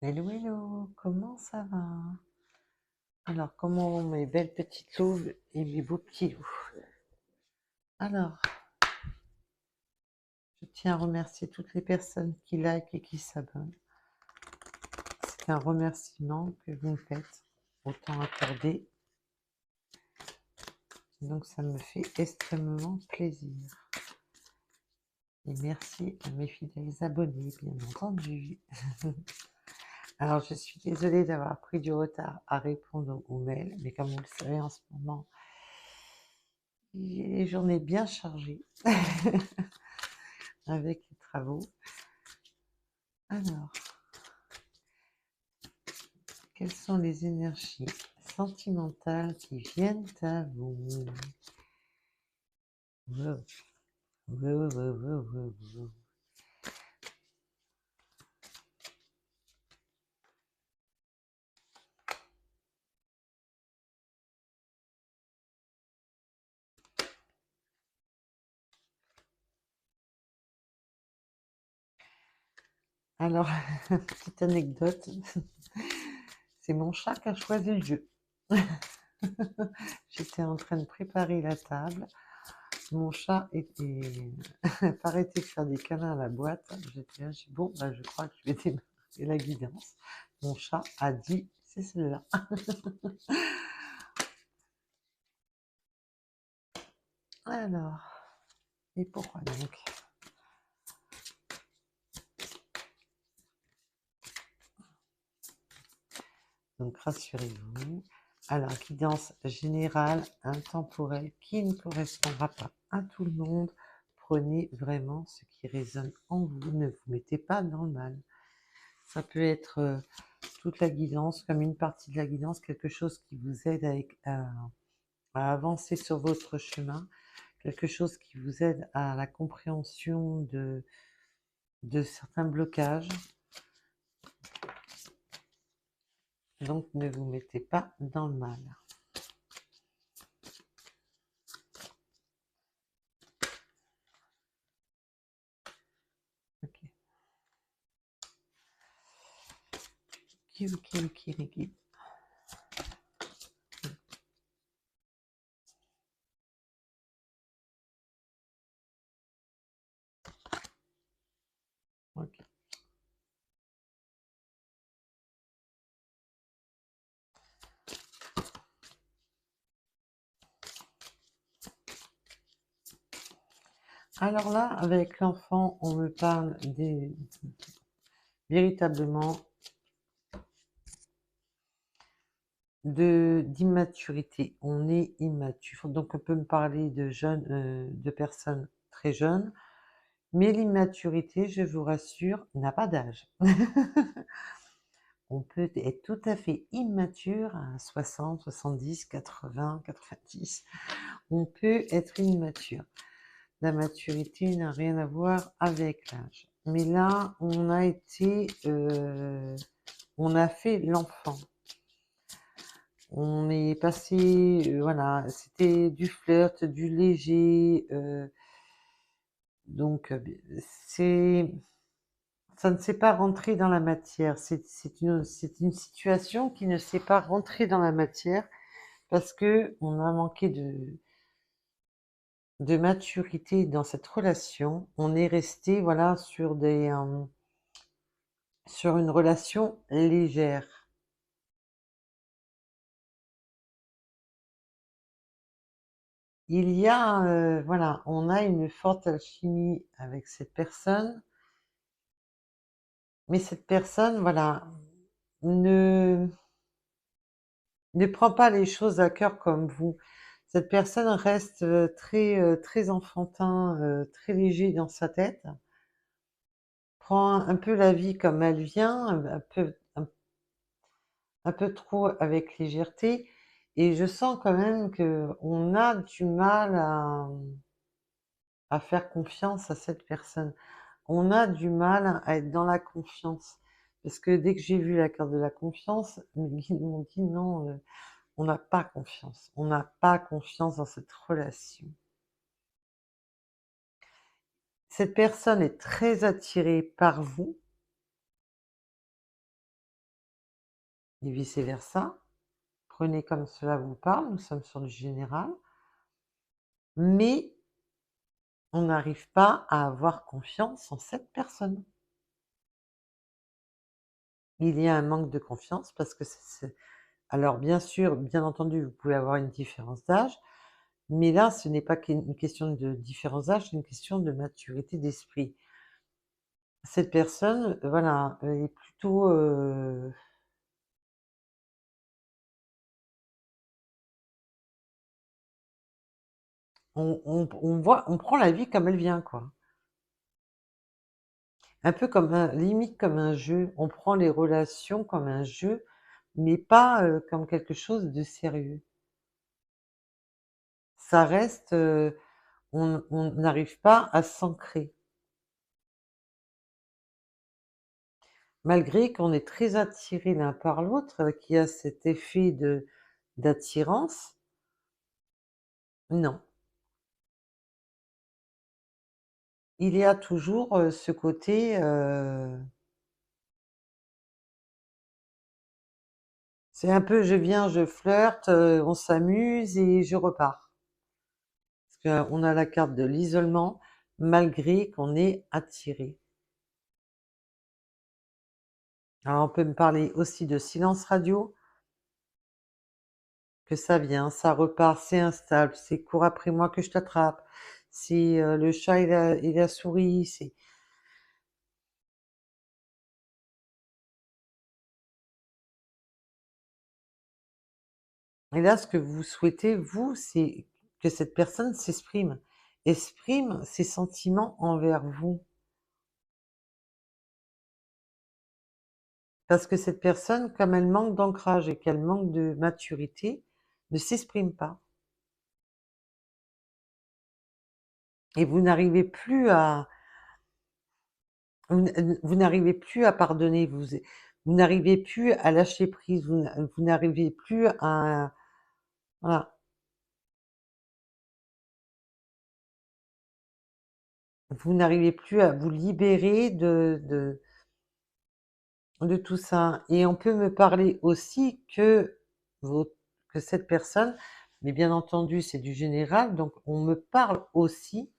Hello, hello, comment ça va? Alors, comment vont mes belles petites louves et mes beaux petits loups? Alors, je tiens à remercier toutes les personnes qui likent et qui s'abonnent. C'est un remerciement que vous me faites, autant accordé, donc ça me fait extrêmement plaisir. Et merci à mes fidèles abonnés, bien entendu. Alors, je suis désolée d'avoir pris du retard à répondre aux mails, mais comme vous le savez, en ce moment, j'ai les journées bien chargées avec les travaux. Alors, quelles sont les énergies sentimentales qui viennent à vous? Wow, wow, wow, wow, wow, wow. Alors, petite anecdote, c'est mon chat qui a choisi le jeu. J'étais en train de préparer la table. Mon chat était pas arrêté de faire des câlins à la boîte. J'étais là, j'ai dit, bon, bah, je crois que je vais démarrer la guidance. Mon chat a dit, c'est celle-là. Alors, et pourquoi donc? Donc rassurez-vous. Alors, guidance générale, intemporelle, qui ne correspondra pas à tout le monde. Prenez vraiment ce qui résonne en vous, ne vous mettez pas dans le mal. Ça peut être toute la guidance, comme une partie de la guidance, quelque chose qui vous aide à avancer sur votre chemin, quelque chose qui vous aide à la compréhension de certains blocages. Donc ne vous mettez pas dans le mal. Ok. Ok. Alors là, avec l'enfant, on me parle véritablement d'immaturité. On est immature. Donc on peut me parler de jeunes, de personnes très jeunes, mais l'immaturité, je vous rassure, n'a pas d'âge. On peut être tout à fait immature à 60, 70, 80, 90. On peut être immature. La maturité n'a rien à voir avec l'âge. Mais là, on a fait l'enfant. On est passé, voilà, c'était du flirt, du léger, donc ça ne s'est pas rentré dans la matière. C'est une situation qui ne s'est pas rentrée dans la matière parce que on a manqué de maturité dans cette relation. On est resté, voilà, sur une relation légère. Il y a, voilà, on a une forte alchimie avec cette personne, mais cette personne, voilà, ne, ne prend pas les choses à cœur comme vous. Cette personne reste très enfantin, très léger dans sa tête, prend un peu la vie comme elle vient, un peu trop avec légèreté, et je sens quand même que on a du mal à faire confiance à cette personne. On a du mal à être dans la confiance. Parce que dès que j'ai vu la carte de la confiance, mes guides m'ont dit non, on n'a pas confiance. On n'a pas confiance dans cette relation. Cette personne est très attirée par vous, et vice-versa. Prenez comme cela vous parle, nous sommes sur du général, mais on n'arrive pas à avoir confiance en cette personne. Il y a un manque de confiance parce que alors bien sûr, bien entendu, vous pouvez avoir une différence d'âge, mais là, ce n'est pas qu'une question de différence d'âge, c'est une question de maturité d'esprit. Cette personne, voilà, est plutôt, on prend la vie comme elle vient, quoi. Un peu comme limite comme un jeu. On prend les relations comme un jeu, mais pas, comme quelque chose de sérieux. Ça reste, on n'arrive pas à s'ancrer. Malgré qu'on est très attirés l'un par l'autre, qu'il y a cet effet d'attirance, non. Il y a toujours, ce côté, c'est un peu je viens, je flirte, on s'amuse et je repars. Parce qu'on a la carte de l'isolement malgré qu'on est attiré. Alors on peut me parler aussi de silence radio, que ça vient, ça repart, c'est instable, c'est cours après moi que je t'attrape, c'est le chat et la souris, c'est... Et là, ce que vous souhaitez, vous, c'est que cette personne exprime ses sentiments envers vous. Parce que cette personne, comme elle manque d'ancrage et qu'elle manque de maturité, ne s'exprime pas. Et vous n'arrivez plus à, vous n'arrivez plus à pardonner, vous n'arrivez plus à lâcher prise, vous n'arrivez plus à, voilà, vous n'arrivez plus à vous libérer de tout ça. Et on peut me parler aussi que cette personne, mais bien entendu c'est du général, donc on me parle aussi,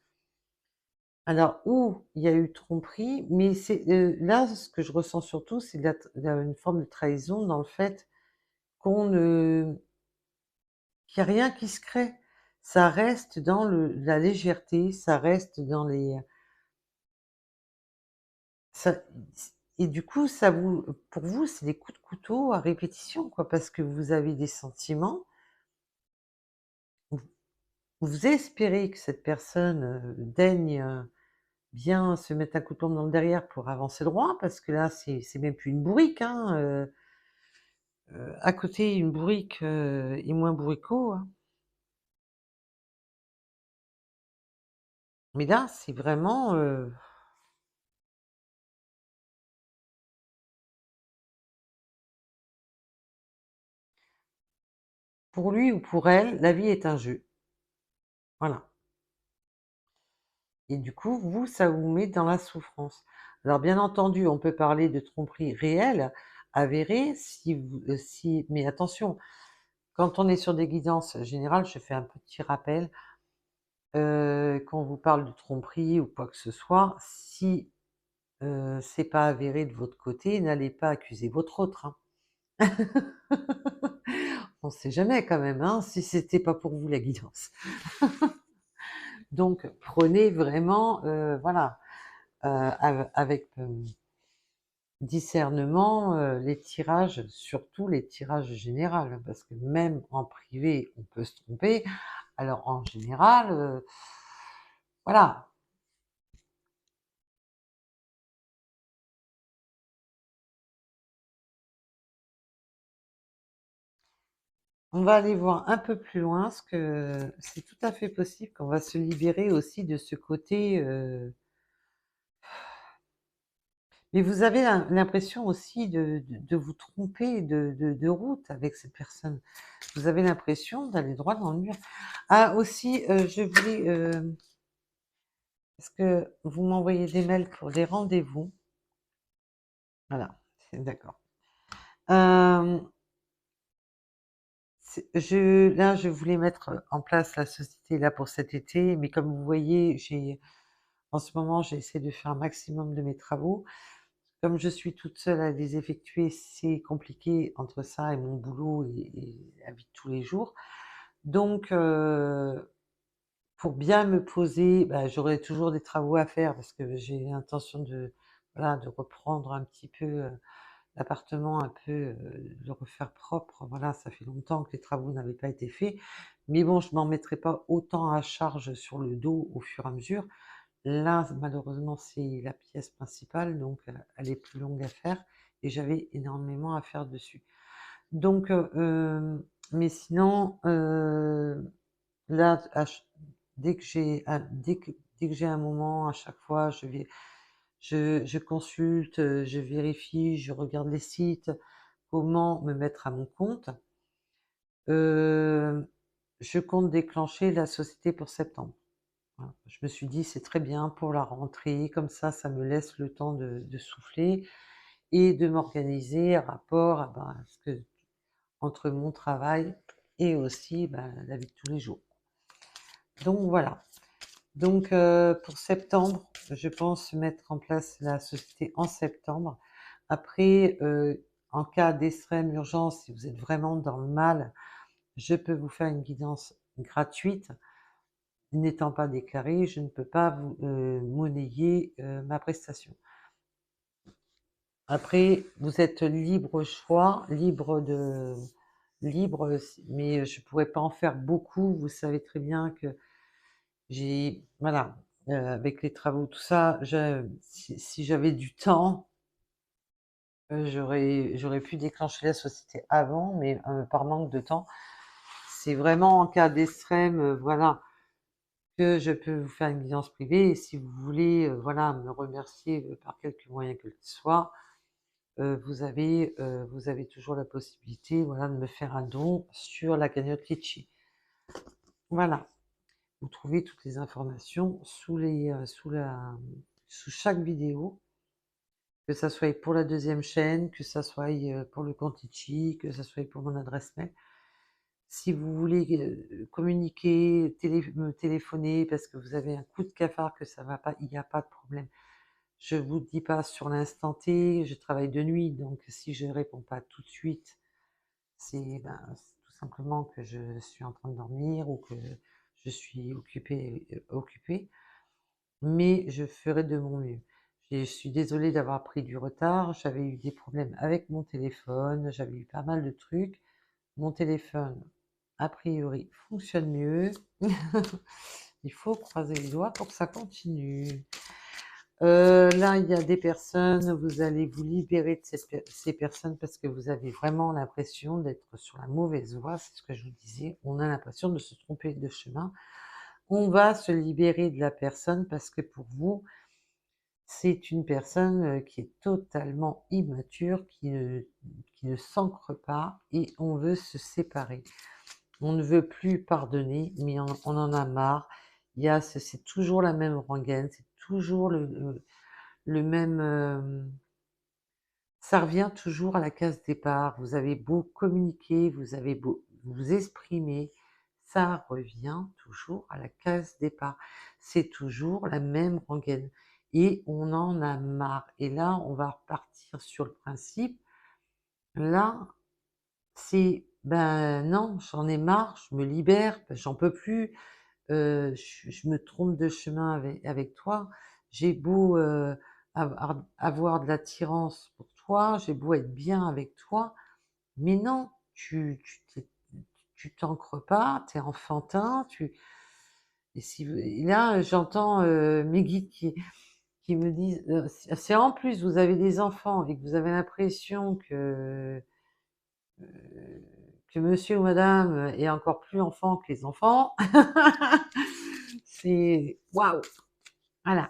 alors où il y a eu tromperie, mais c'est là ce que je ressens surtout, c'est une forme de trahison dans le fait qu'on ne qu'il n'y a rien qui se crée. Ça reste dans la légèreté, ça reste dans les... Ça, et du coup, pour vous, c'est des coups de couteau à répétition, quoi, parce que vous avez des sentiments, vous, vous espérez que cette personne daigne bien se mettre un coup de pompe dans le derrière pour avancer droit, parce que là, c'est même plus une bourrique, hein, à côté, une bourrique est moins bourricot, hein. Mais là, c'est vraiment, pour lui ou pour elle, la vie est un jeu. Voilà. Et du coup, vous, ça vous met dans la souffrance. Alors bien entendu, on peut parler de tromperie réelle, avérée, mais attention, quand on est sur des guidances générales, je fais un petit rappel, quand on vous parle de tromperie ou quoi que ce soit, si c'est pas avéré de votre côté, n'allez pas accuser votre autre, hein. On sait jamais quand même, hein, si c'était pas pour vous la guidance. Donc prenez vraiment, voilà, avec discernement, les tirages, surtout les tirages généraux, parce que même en privé, on peut se tromper. Alors en général, voilà. On va aller voir un peu plus loin, parce que c'est tout à fait possible qu'on va se libérer aussi de ce côté. Mais vous avez l'impression aussi de vous tromper de route avec cette personne. Vous avez l'impression d'aller droit dans le mur. Ah aussi, je voulais, est-ce que vous m'envoyez des mails pour des rendez-vous? Voilà, c'est d'accord. Là, je voulais mettre en place la société là pour cet été, mais comme vous voyez, en ce moment, j'essaie de faire un maximum de mes travaux. Comme je suis toute seule à les effectuer, c'est compliqué entre ça et mon boulot et la vie de tous les jours. Donc, pour bien me poser, bah, j'aurai toujours des travaux à faire parce que j'ai l'intention de, voilà, de reprendre un petit peu l'appartement, un peu de le refaire propre. Voilà, ça fait longtemps que les travaux n'avaient pas été faits. Mais bon, je m'en mettrai pas autant à charge sur le dos au fur et à mesure. Là, malheureusement, c'est la pièce principale, donc elle est plus longue à faire et j'avais énormément à faire dessus. Donc, mais sinon, là, dès que j'ai un moment, à chaque fois, je consulte, je vérifie, je regarde les sites, comment me mettre à mon compte. Euh, je compte déclencher la société pour septembre. Voilà. Je me suis dit, c'est très bien pour la rentrée, comme ça me laisse le temps de souffler et de m'organiser rapport à entre mon travail et aussi la vie de tous les jours. Donc voilà. Donc pour septembre, je pense mettre en place la société en septembre. Après, en cas d'extrême urgence, si vous êtes vraiment dans le mal, je peux vous faire une guidance gratuite. N'étant pas déclarée, je ne peux pas vous monnayer ma prestation. Après, vous êtes libre choix, libre, mais je pourrais pas en faire beaucoup. Vous savez très bien que voilà, avec les travaux, tout ça, si j'avais du temps, j'aurais pu déclencher la société avant, mais par manque de temps. C'est vraiment en cas d'extrême, voilà, que je peux vous faire une guidance privée. Et si vous voulez, voilà, me remercier par quelque moyen que ce soit, vous avez toujours la possibilité, voilà, de me faire un don sur la cagnotte Litchi. Voilà. Vous trouvez toutes les informations sous chaque vidéo, que ça soit pour la deuxième chaîne, que ça soit pour le compte Litchi, que ça soit pour mon adresse mail. Si vous voulez communiquer, me téléphoner parce que vous avez un coup de cafard, que ça va pas, il n'y a pas de problème. Je vous dis pas sur l'instant T, je travaille de nuit, donc si je ne réponds pas tout de suite, c'est tout simplement que je suis en train de dormir ou que je suis occupée, mais je ferai de mon mieux. Je suis désolée d'avoir pris du retard, j'avais eu des problèmes avec mon téléphone, j'avais eu pas mal de trucs. Mon téléphone, a priori, fonctionne mieux. Il faut croiser les doigts pour que ça continue. Là, il y a des personnes, vous allez vous libérer de ces personnes parce que vous avez vraiment l'impression d'être sur la mauvaise voie, c'est ce que je vous disais, on a l'impression de se tromper de chemin. On va se libérer de la personne parce que pour vous, c'est une personne qui est totalement immature, qui ne s'ancre pas et on veut se séparer. On ne veut plus pardonner, mais on en a marre. C'est toujours la même rengaine, c'est toujours le même. Ça revient toujours à la case départ. Vous avez beau communiquer, vous avez beau vous exprimer, ça revient toujours à la case départ. C'est toujours la même rengaine. Et on en a marre. Et là, on va repartir sur le principe. Là, c'est ben non, j'en ai marre, je me libère, j'en peux plus, je me trompe de chemin avec toi, j'ai beau avoir de l'attirance pour toi, j'ai beau être bien avec toi, mais non, tu t'ancres pas, tu es enfantin, et là j'entends mes guides qui me disent, c'est en plus vous avez des enfants et que vous avez l'impression que monsieur ou madame est encore plus enfant que les enfants, c'est waouh, voilà.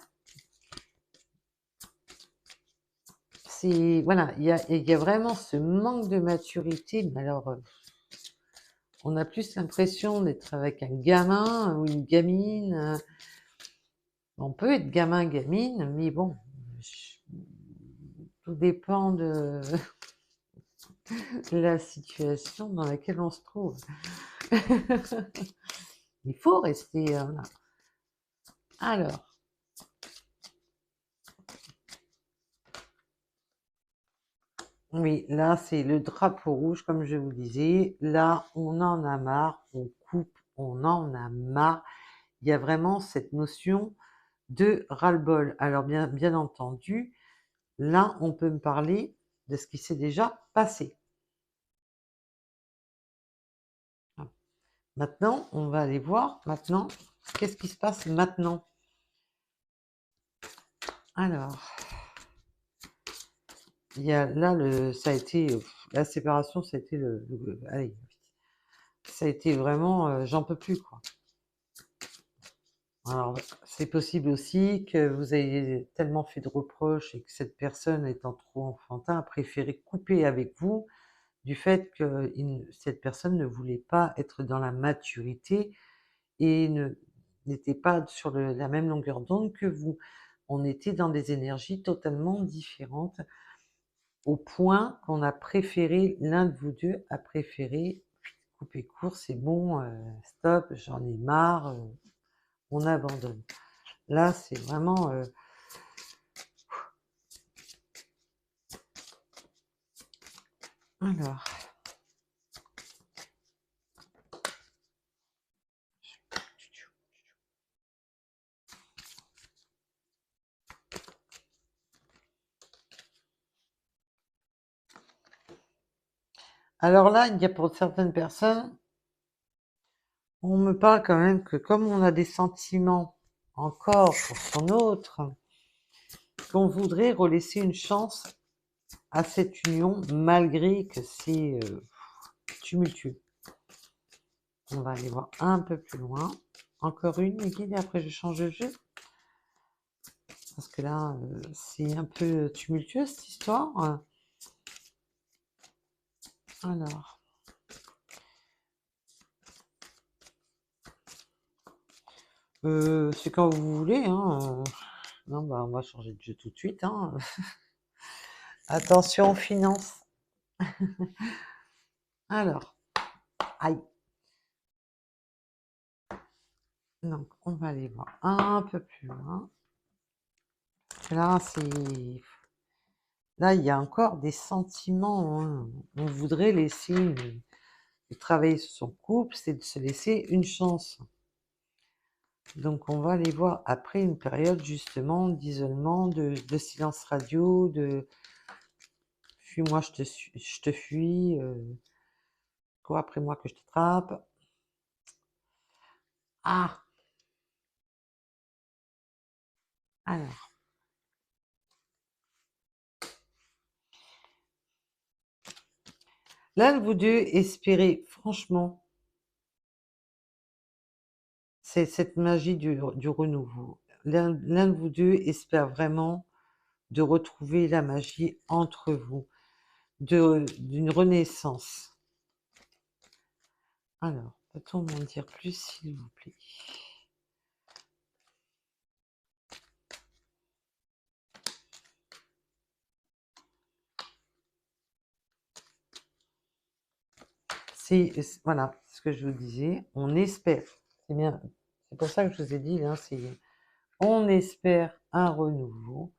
Voilà, il y a vraiment ce manque de maturité, mais alors on a plus l'impression d'être avec un gamin ou une gamine. On peut être gamin, gamine, mais bon, tout dépend de la situation dans laquelle on se trouve. Il faut rester... là. Alors, oui, là, c'est le drapeau rouge, comme je vous disais. Là, on en a marre, on coupe, on en a marre. Il y a vraiment cette notion de ras-le-bol. Alors, bien entendu, là, on peut me parler de ce qui s'est déjà passé. Maintenant, on va aller voir maintenant qu'est-ce qui se passe maintenant. Alors, il y a là ça a été la séparation, ça a été allez, ça a été vraiment j'en peux plus quoi. Alors, c'est possible aussi que vous ayez tellement fait de reproches et que cette personne étant trop enfantin a préféré couper avec vous du fait que cette personne ne voulait pas être dans la maturité et n'était pas sur la même longueur d'onde que vous. On était dans des énergies totalement différentes, au point qu'on a préféré, l'un de vous deux a préféré couper court, c'est bon, stop, j'en ai marre, on abandonne. Là, c'est vraiment... Alors... Alors là, il y a pour certaines personnes, on me parle quand même que comme on a des sentiments encore pour son autre, qu'on voudrait relaisser une chance à cette union malgré que c'est tumultueux. On va aller voir un peu plus loin. Encore une guide et après je change de jeu. Parce que là, c'est un peu tumultueux cette histoire. Alors... c'est quand vous voulez, hein. Non, bah, on va changer de jeu tout de suite, hein. Attention aux finances. Alors, aïe. Donc, on va aller voir un peu plus loin. Là, c'est... Là, il y a encore des sentiments, hein. On voudrait laisser travailler sur son couple, c'est de se laisser une chance. Donc, on va aller voir après une période justement d'isolement, de silence radio, de fuis-moi, je te fuis, quoi après moi que je t'attrape. Ah! Alors. L'un de vous deux espérez franchement, c'est cette magie du renouveau. L'un de vous deux espère vraiment de retrouver la magie entre vous, d'une renaissance. Alors, peut-on m'en dire plus, s'il vous plaît? Voilà ce que je vous disais, on espère. C'est bien, c'est pour ça que je vous ai dit, hein, on espère un renouveau.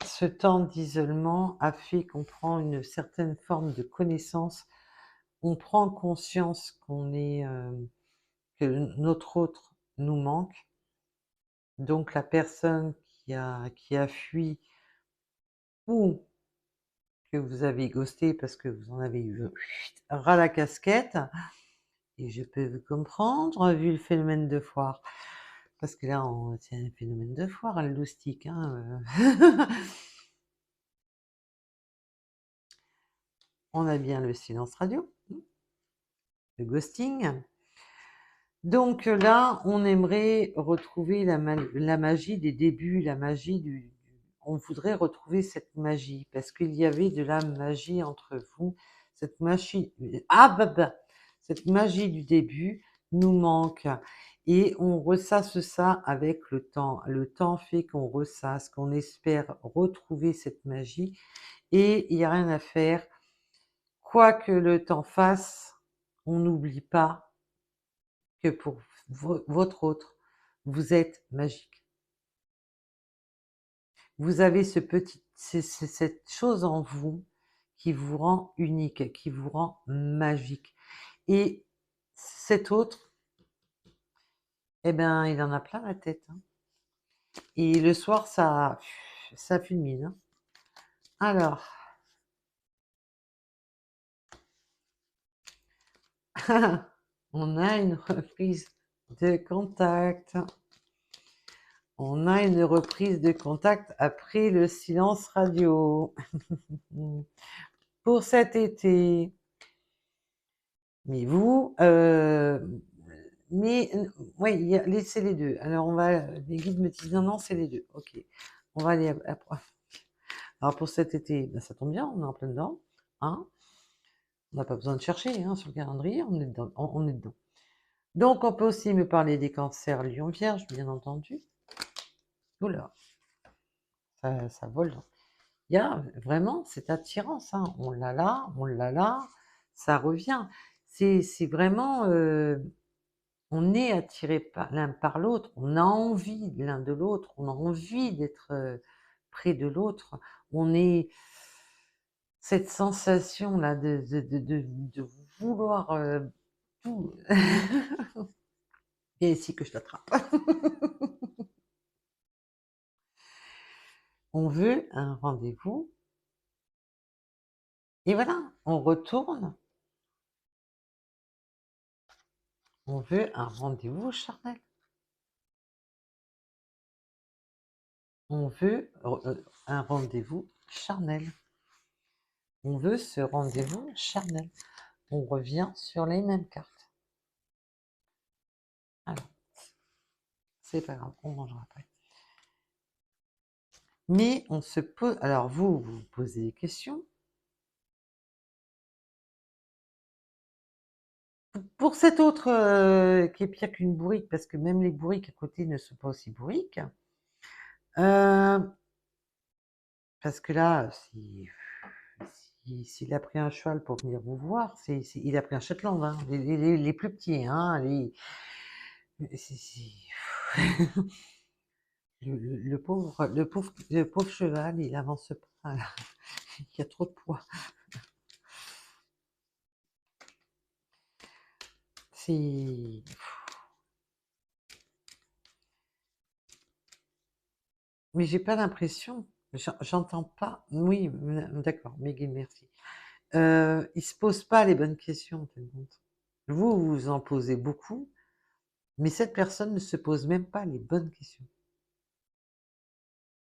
Ce temps d'isolement a fait qu'on prend une certaine forme de connaissance. On prend conscience que notre autre nous manque. Donc la personne qui a fui ou que vous avez ghosté parce que vous en avez eu ras la casquette, et je peux vous comprendre vu le phénomène de foire. Parce que là, c'est un phénomène de foire, le loustic, hein. On a bien le silence radio, le ghosting. Donc là, on aimerait retrouver la magie des débuts, la magie on voudrait retrouver cette magie, parce qu'il y avait de la magie entre vous. Cette magie... cette magie du début nous manque. et on ressasse ça avec le temps. Le temps fait qu'on ressasse, qu'on espère retrouver cette magie et il y a rien à faire. Quoi que le temps fasse, on n'oublie pas que pour votre autre, vous êtes magique. Vous avez cette chose en vous qui vous rend unique, qui vous rend magique. Et cet autre, eh ben, il en a plein la tête, hein. Et le soir, ça fulmine, hein. Alors, on a une reprise de contact. On a une reprise de contact après le silence radio. Pour cet été. Mais vous, oui, c'est les deux. Alors, les guides me disent non, non, c'est les deux. Ok, on va aller après. Alors, pour cet été, ben, ça tombe bien, on est en plein dedans. Hein, on n'a pas besoin de chercher hein, sur le calendrier, on est dedans. On est dedans. Donc, on peut aussi me parler des cancers Lion Vierge, bien entendu. Oula, ça vole. Il y a vraiment cette attirance, hein. On l'a là, ça revient. C'est vraiment, on est attiré l'un par l'autre, on a envie l'un de l'autre, on a envie d'être près de l'autre. On est cette sensation là de vouloir tout. Et ici que je t'attrape. On veut un rendez-vous. Et voilà, on retourne. On veut un rendez-vous charnel. On veut un rendez-vous charnel. On veut ce rendez-vous charnel. On revient sur les mêmes cartes. Alors, c'est pas grave, on mangera après. Mais on se pose... Alors, vous posez des questions. Pour cet autre qui est pire qu'une bourrique, parce que même les bourriques à côté ne sont pas aussi bourriques, parce que là, s'il a pris un cheval pour venir vous voir, il a pris un Shetland, hein, les plus petits, hein, le pauvre cheval, il avance pas, là. Il y a trop de poids. C'est... Mais j'ai pas l'impression, j'entends pas. Oui, d'accord, Miguel, merci. Il se pose pas les bonnes questions, en fin de compte. Vous vous en posez beaucoup, mais cette personne ne se pose même pas les bonnes questions.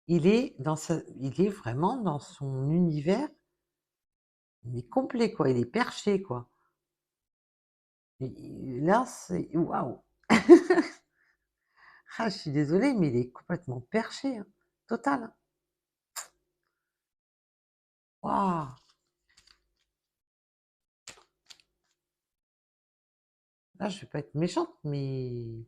Il est vraiment dans son univers, mais complet, quoi. Il est perché, quoi. Et là, c'est waouh. Ah, je suis désolée, mais il est complètement perché, hein, total, hein. Waouh. Là, je vais pas être méchante, mais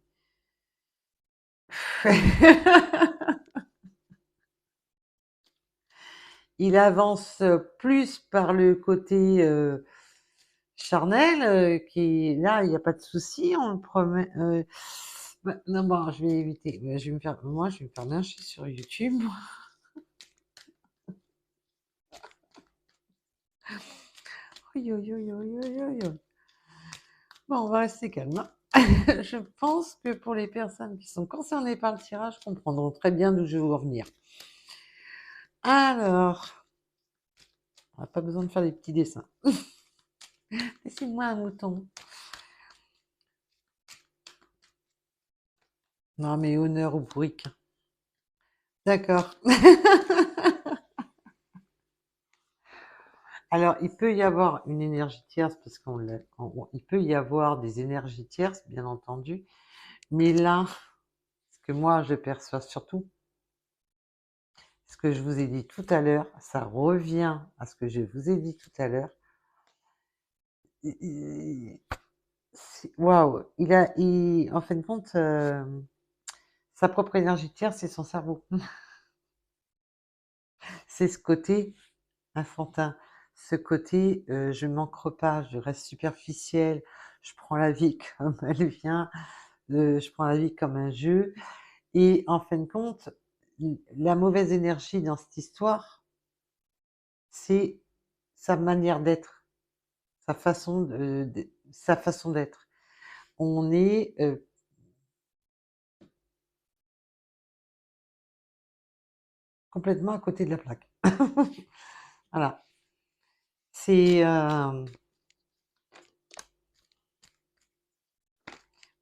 il avance plus par le côté charnel, qui là, il n'y a pas de souci, on le promet. Bah, non, bon, je vais éviter. Je vais me faire, moi, je vais me faire lyncher sur YouTube. Bon, on va rester calme, hein. Je pense que pour les personnes qui sont concernées par le tirage comprendront très bien d'où je veux en venir. Alors, on n'a pas besoin de faire des petits dessins. Laissez-moi un mouton. Non, mais honneur au briques. D'accord. Alors, il peut y avoir une énergie tierce, parce il peut y avoir des énergies tierces, bien entendu, mais là, ce que moi je perçois surtout, ce que je vous ai dit tout à l'heure, ça revient à ce que je vous ai dit tout à l'heure. Waouh, en fin de compte, sa propre énergie de terre, c'est son cerveau. C'est ce côté enfantin, ce côté, je m'ancre pas, je reste superficielle, je prends la vie comme elle vient, je prends la vie comme un jeu et en fin de compte, la mauvaise énergie dans cette histoire, c'est sa manière d'être, sa façon d'être. On est, complètement à côté de la plaque. Voilà, c'est,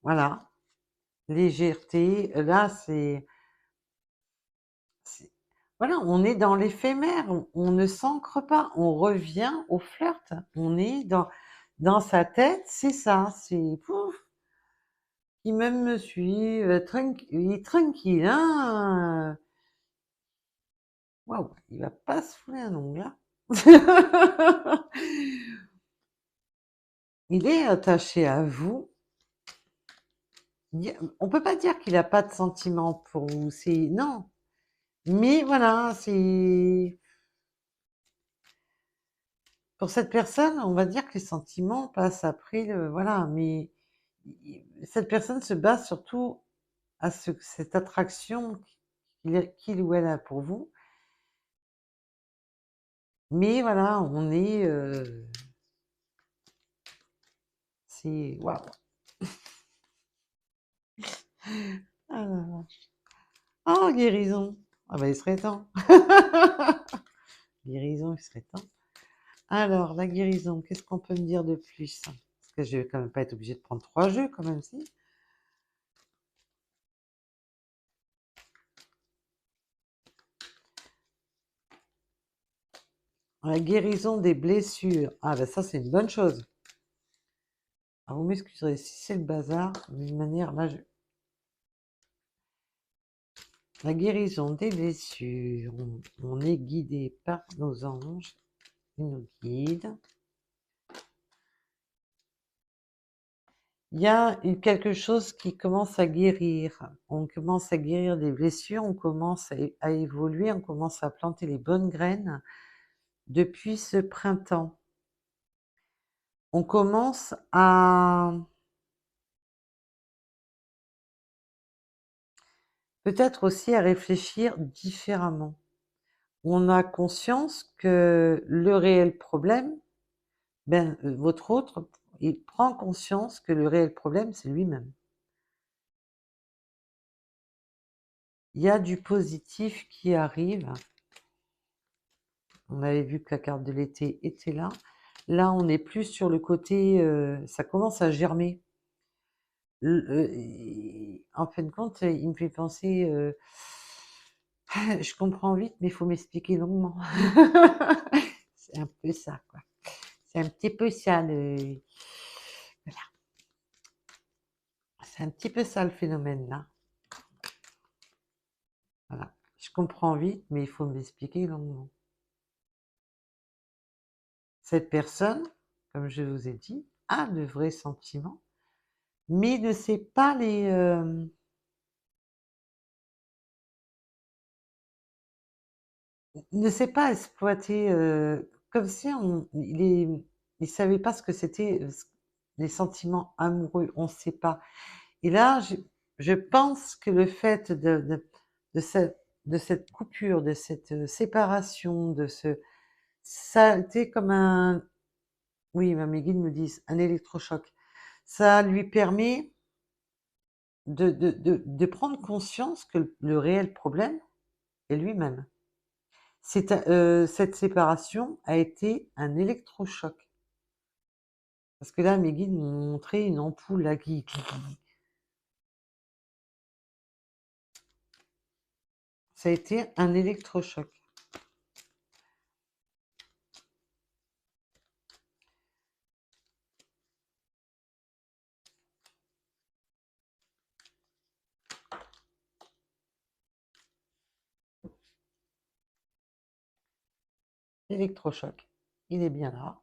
voilà, légèreté, là, c'est voilà, on est dans l'éphémère, on ne s'ancre pas, on revient au flirt, on est dans sa tête, c'est ça, c'est pouf, qui même me suit, il est tranquille, hein, waouh, il va pas se fouler un ongle, hein. Il est attaché à vous. On peut pas dire qu'il a pas de sentiments pour vous, c'est non, mais voilà, c'est pour cette personne, on va dire que les sentiments passent après le voilà, mais cette personne se base surtout à cette attraction qu'il ou elle a pour vous. Mais voilà, c'est waouh. Ah là là. Oh, guérison. Ah bah il serait temps. Guérison, il serait temps. Alors, la guérison, qu'est-ce qu'on peut me dire de plus? Parce que je vais quand même pas être obligée de prendre 3 jeux quand même, si. La guérison des blessures. Ah ben ça, c'est une bonne chose. Ah, vous m'excuserez si c'est le bazar, mais d'une manière, là, la guérison des blessures. On est guidé par nos anges. Ils nous guident. Il y a quelque chose qui commence à guérir. On commence à guérir des blessures, on commence à évoluer, on commence à planter les bonnes graines depuis ce printemps. On commence à peut-être aussi à réfléchir différemment. On a conscience que le réel problème, ben, votre autre, il prend conscience que le réel problème, c'est lui-même. Il y a du positif qui arrive. On avait vu que la carte de l'été était là. Là, on est plus sur le côté, ça commence à germer. En fin de compte, il me fait penser, je comprends vite, mais il faut m'expliquer longuement. C'est un peu ça, quoi. C'est un petit peu ça voilà, c'est un petit peu ça le phénomène là. Voilà. Je comprends vite, mais il faut m'expliquer longuement. Cette personne, comme je vous ai dit, a de vrais sentiments, mais ne sait pas ne sait pas exploiter, comme si il savait pas ce que c'était, les sentiments amoureux, on sait pas. Et là, je pense que le fait de cette coupure, de cette, séparation, ça a été comme un oui, mes guides me disent, un électrochoc. Ça lui permet de prendre conscience que le réel problème est lui-même. Cette séparation a été un électrochoc. Parce que là, mes guides m'ont montré une ampoule là qui ça a été un électrochoc. L'électrochoc, il est bien là.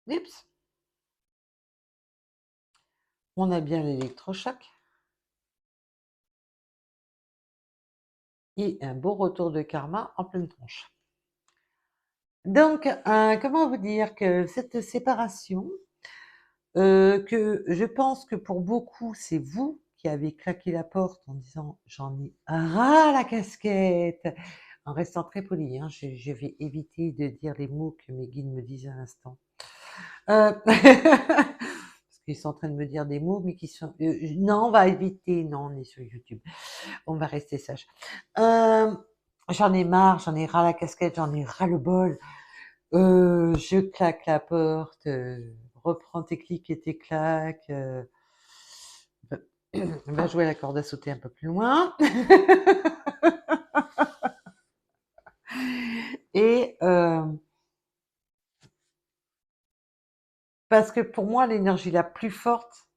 Oups! On a bien l'électrochoc. Et un beau retour de karma en pleine tronche. Donc, comment vous dire que cette séparation, que je pense que pour beaucoup, c'est vous qui avez claqué la porte en disant: «J'en ai ras la casquette!» en restant très poli, hein, je vais éviter de dire les mots que mes guides me disent à l'instant. Parce qu'ils sont en train de me dire des mots, mais qui sont, non, on va éviter, non, on est sur YouTube, on va rester sage. J'en ai marre, j'en ai ras la casquette, j'en ai ras le bol. Je claque la porte, reprends tes clics et tes claques, va va jouer à la corde à sauter un peu plus loin. Et parce que pour moi, l'énergie la plus forte,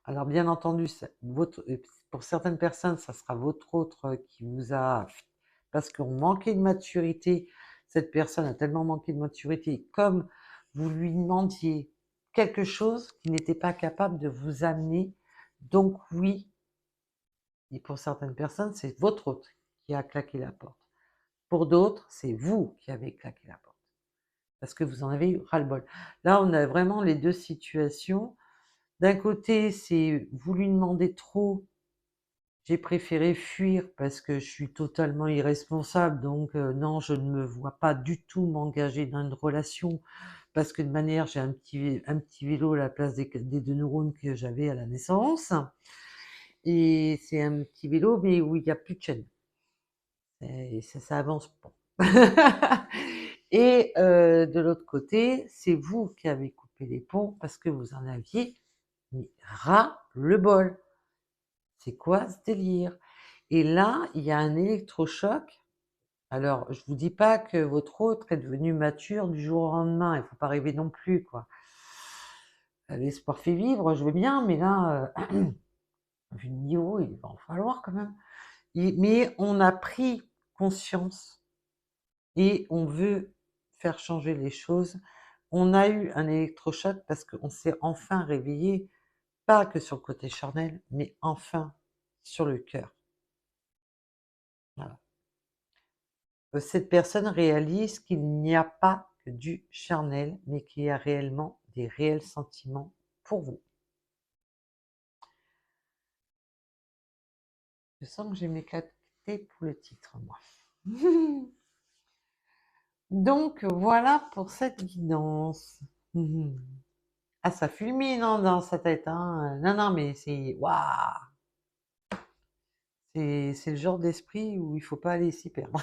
alors bien entendu, pour certaines personnes, ça sera votre autre qui vous a, parce qu'on manquait de maturité, cette personne a tellement manqué de maturité, comme vous lui demandiez quelque chose qui n'était pas capable de vous amener. Donc oui, et pour certaines personnes, c'est votre hôte qui a claqué la porte. Pour d'autres, c'est vous qui avez claqué la porte, parce que vous en avez eu ras-le-bol. Là, on a vraiment les deux situations. D'un côté, c'est vous lui demandez trop, j'ai préféré fuir parce que je suis totalement irresponsable, donc non, je ne me vois pas du tout m'engager dans une relation, parce que de manière, j'ai un petit vélo à la place des 2 neurones que j'avais à la naissance, et c'est un petit vélo, mais où il y a plus de chaîne, et ça avance pas. Et de l'autre côté, c'est vous qui avez coupé les ponts parce que vous en aviez mais ras le bol. C'est quoi ce délire? Et là, il y a un électrochoc. Alors, je vous dis pas que votre autre est devenu mature du jour au lendemain, il faut pas rêver non plus, quoi. L'espoir fait vivre, je veux bien, mais là, vu le niveau, il va en falloir quand même. Mais on a pris conscience et on veut faire changer les choses. On a eu un électrochoc parce qu'on s'est enfin réveillé, pas que sur le côté charnel, mais enfin sur le cœur. Voilà. Cette personne réalise qu'il n'y a pas que du charnel, mais qu'il y a réellement des réels sentiments pour vous. Je sens que je vais m'éclater pour le titre, moi. Donc voilà pour cette guidance. Ah, ça fulmine hein, dans sa tête, hein. Non, non, mais c'est waouh, c'est le genre d'esprit où il faut pas aller s'y perdre.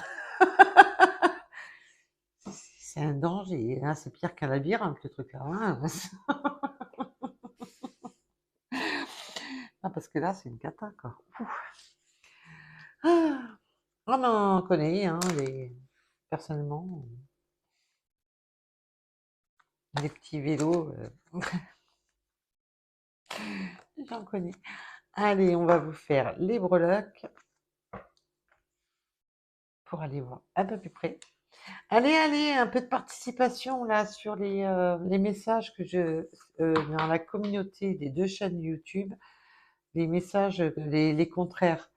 C'est un danger. Là, c'est pire qu'un labyrinthe, le truc là. Hein. Ah, parce que là, c'est une cata, quoi. Ah, on en connaît, hein, personnellement, des petits vélos, j'en connais. Allez, on va vous faire les breloques pour aller voir un peu plus près. Allez, allez, un peu de participation là sur les messages que dans la communauté des 2 chaînes YouTube, les messages, les contraires.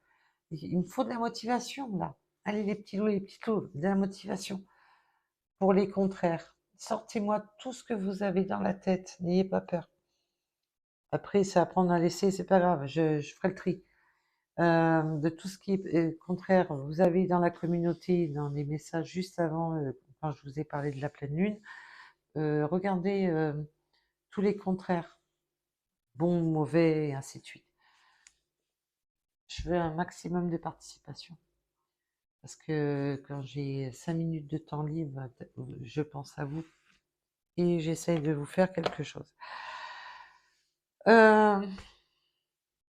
Il me faut de la motivation là. Allez les petits loups, les petites loups, de la motivation pour les contraires. Sortez-moi tout ce que vous avez dans la tête, n'ayez pas peur. Après, c'est à prendre à laisser, c'est pas grave, je ferai le tri. De tout ce qui est contraire, vous avez dans la communauté, dans les messages juste avant, quand je vous ai parlé de la pleine lune, regardez tous les contraires, bon, mauvais, et ainsi de suite. Je veux un maximum de participation. Parce que quand j'ai 5 minutes de temps libre, je pense à vous et j'essaye de vous faire quelque chose. Euh,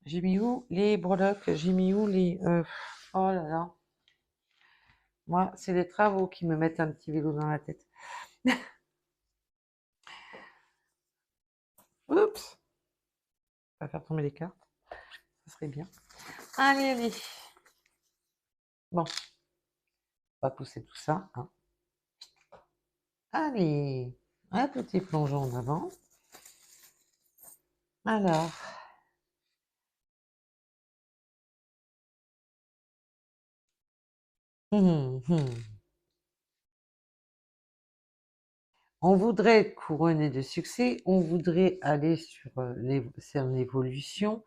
j'ai mis où les breloques? J'ai mis où les... oh là là. Moi, c'est les travaux qui me mettent un petit vélo dans la tête. Oups! On va faire tomber les cartes. Ça serait bien. Allez, allez. Bon, on va pousser tout ça. Hein. Allez, un petit plongeon en avant. Alors, hum, hum. On voudrait être couronné de succès, on voudrait aller sur c'est en évolution.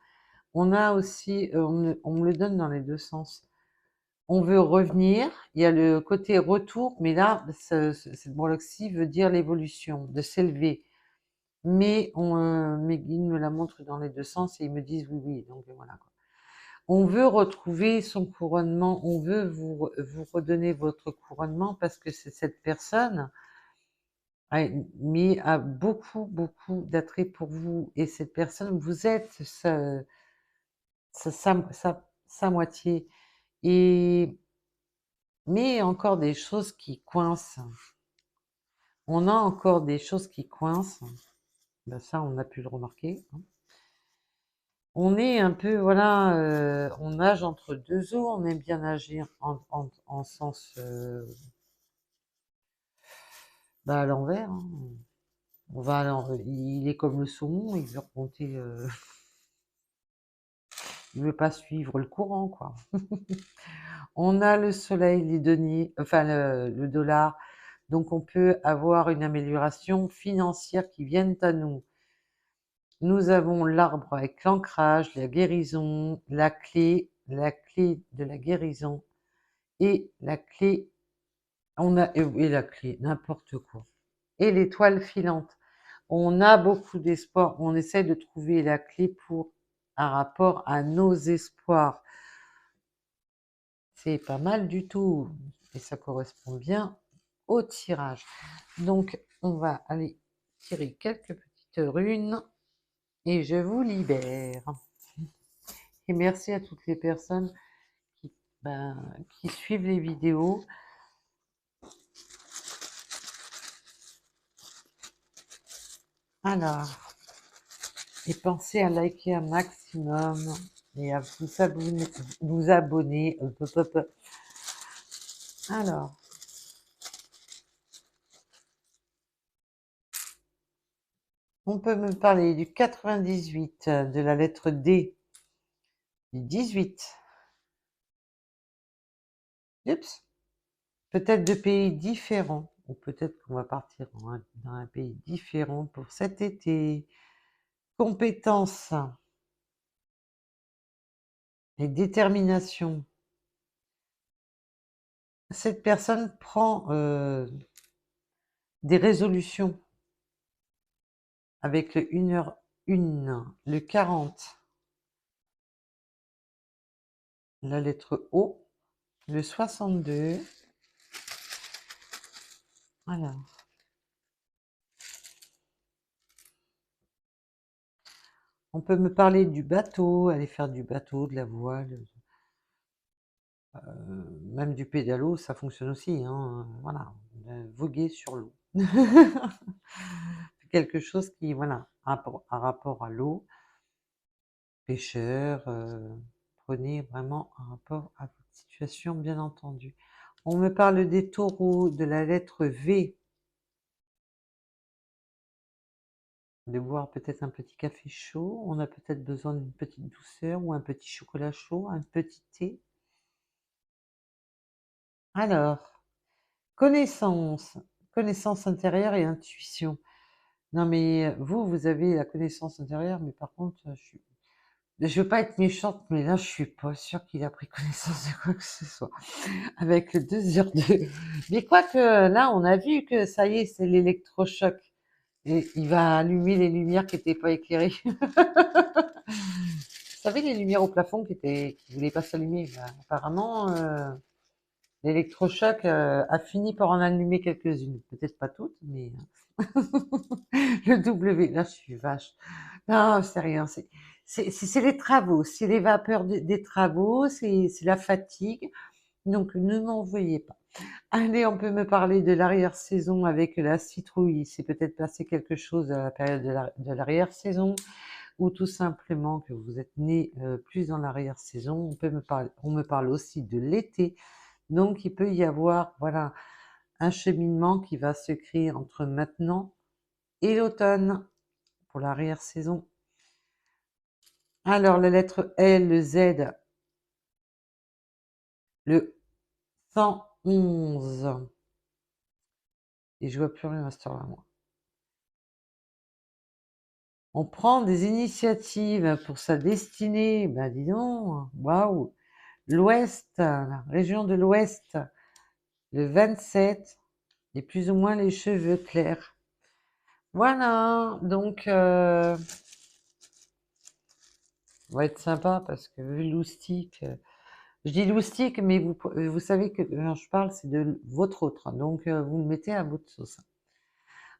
On a aussi, on me le donne dans les deux sens. On veut revenir, il y a le côté retour, mais là, cette breloque-ci veut dire l'évolution, de s'élever. Mais mes guides me la montrent dans les deux sens et ils me disent oui, oui, donc voilà, quoi. On veut retrouver son couronnement, on veut vous redonner votre couronnement parce que c'est cette personne a beaucoup, beaucoup d'attrait pour vous et cette personne, vous êtes sa moitié. Et mais encore des choses qui coincent. On a encore des choses qui coincent. Ben ça, on a pu le remarquer, hein. On est un peu, voilà, on nage entre deux eaux, on aime bien nager en sens bah, à l'envers, hein. On va il est comme le saumon, il veut remonter, il veut pas suivre le courant, quoi. On a le soleil, les deniers, enfin le dollar, donc on peut avoir une amélioration financière qui vienne à nous. Nous avons l'arbre avec l'ancrage, la guérison, la clé de la guérison et la clé, et la clé, n'importe quoi. Et l'étoile filante. On a beaucoup d'espoir, on essaie de trouver la clé pour un rapport à nos espoirs. C'est pas mal du tout et ça correspond bien au tirage. Donc, on va aller tirer quelques petites runes et je vous libère. Et merci à toutes les personnes qui, qui suivent les vidéos. Alors, et pensez à liker un maximum et à vous abonner. Alors, on peut me parler du 98, de la lettre D, du 18. Oups. Peut-être de pays différents, ou peut-être qu'on va partir dans un pays différent pour cet été. Compétences et détermination. Cette personne prend des résolutions avec le 1h01, le 40, la lettre O, le 62. Alors, on peut me parler du bateau, aller faire du bateau, de la voile, même du pédalo, ça fonctionne aussi, hein, voilà, voguer sur l'eau. Quelque chose qui, voilà, un rapport à l'eau, pêcheur, prenez vraiment un rapport à votre situation, bien entendu. On me parle des taureaux, de la lettre V, de boire peut-être un petit café chaud, on a peut-être besoin d'une petite douceur ou un petit chocolat chaud, un petit thé. Alors, connaissance, connaissance intérieure et intuition. Non mais vous, vous avez la connaissance intérieure, mais par contre, je veux pas être méchante, mais là, je suis pas sûre qu'il a pris connaissance de quoi que ce soit. Avec le 2h2. Mais quoique, là, on a vu que ça y est, c'est l'électrochoc. Et il va allumer les lumières qui n'étaient pas éclairées. Vous savez, les lumières au plafond qui voulaient pas s'allumer. Ben, apparemment, l'électrochoc a fini par en allumer quelques-unes. Peut-être pas toutes, mais le W, là, je suis vache. Non, c'est rien. C'est les travaux, c'est les vapeurs des travaux, c'est la fatigue. Donc, ne m'en veuillez pas. Allez, on peut me parler de l'arrière-saison avec la citrouille. Il s'est peut-être passé quelque chose à la période de l'arrière-saison, ou tout simplement que vous êtes né plus dans l'arrière-saison. On me parle aussi de l'été. Donc, il peut y avoir, voilà, un cheminement qui va se créer entre maintenant et l'automne pour l'arrière-saison. Alors, la lettre L, le Z, le 111. Et je vois plus rien à ce temps-là, moi. On prend des initiatives pour sa destinée. Ben, dis donc, waouh. L'Ouest, la région de l'Ouest, le 27, et plus ou moins les cheveux clairs. Voilà, donc, on va être sympa parce que vu loustique, je dis loustique, mais vous savez que quand je parle, c'est de votre autre. Donc, vous le mettez à votre sauce.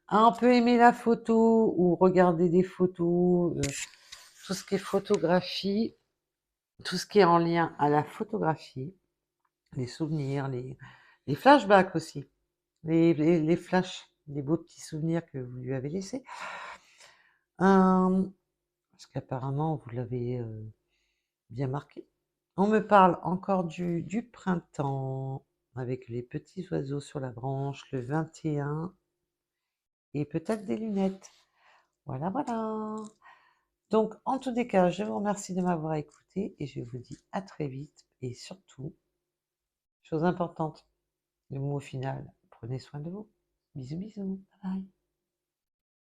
Un peu aimer la photo ou regarder des photos, tout ce qui est photographie, tout ce qui est en lien à la photographie, les souvenirs, les flashbacks aussi, les flashs, les beaux petits souvenirs que vous lui avez laissés. Parce qu'apparemment, vous l'avez bien marqué. On me parle encore du printemps, avec les petits oiseaux sur la branche, le 21, et peut-être des lunettes. Voilà, voilà. Donc, en tous les cas, je vous remercie de m'avoir écouté et je vous dis à très vite. Et surtout, chose importante, le mot final, prenez soin de vous. Bisous, bisous. Bye bye.